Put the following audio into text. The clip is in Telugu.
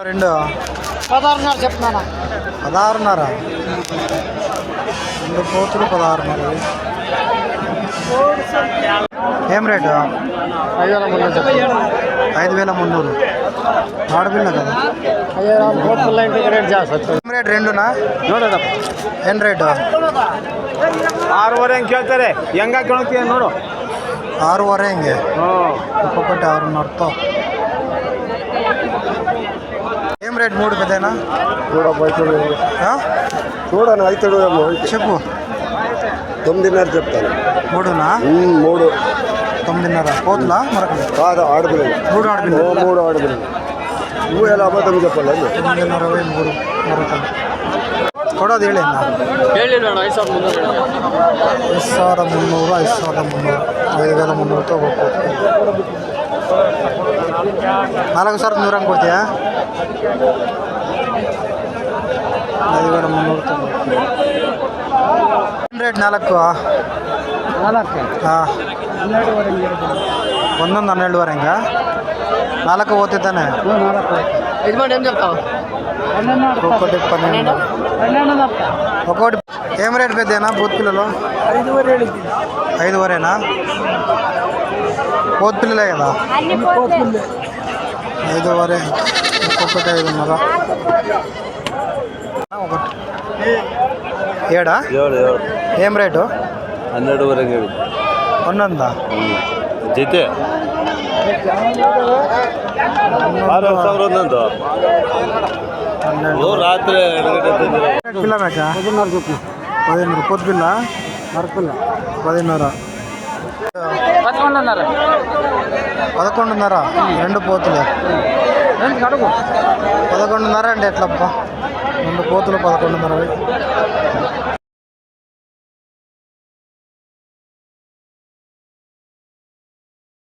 రెండు 16.5 చెప్తున్నాను. 16.5. రెండు పోతులు 16.5. ఏం రేటు? 5,300. ఆడపిల్ల కదా. ఏం రేటు రెండునా? ఏం రేటు? 6.5 ಹೆಂಗೆ ಕೇಳ್ತಾರೆ, ಹೆಂಗ ಕೇಳ್ತೀಯ ನೋಡು. 6.5 ಹಿಂಗೆ ఒక్కొక్కటి 6.5తో. ఏం రేట్ మూడు పెద్దనా? చూడను అయితే చెప్పు. 9.5 చెప్తాను. మూడునా? 3. 9.5 పోతులా మరొకటి? కాదు, ఆడపిల్లలు. 3 ఆడపిల్లలు. 3 ఆడపిల్లలు. నువ్వు ఎలా అబద్ధం చెప్పాలి? 9.5 3 ಮರಕಲ್ ಕೊಡೋದು ಹೇಳಿ. 5,300. 5,300 ತಗೋಬೇಕು. 4,100 ಹಂಗೆ ಕೊಡ್ತೀಯಾ? 5,300 ತಗೋಬೇಕು. ರೇಟ್ 4 ಹಾಂ, ಒಂದೊಂದು 12.5 ಹಿಂಗ 4 ಓದ್ತಿದ್ದಾನೆ. ಇದು ಮಾಡಿ ಏನು చెప్తావు? ఒక్కొక్కటి 12. ఒక్కొక్కటి. ఏం రేట్ పెద్దనా బూత్ పిల్లలు? 5,500. బూత్ పిల్లలే కదా. 5,500. ఒక్కొక్కటి 5,500. ఒకటి 7. ఏం రేటు? 12.5 ಒಂದೊಂದಾ? ಜೈತೆ 6,000 ಒಂದೊಂದು. ರಾತ್ರಿ పిల్ల మేక 11 పొద్దు పిల్ల మరపిల్ల 11.5. 11.5 రెండు పోతులే. 11.5 అంటే ఎట్లబ్బా? రెండు పోతులు 11.5.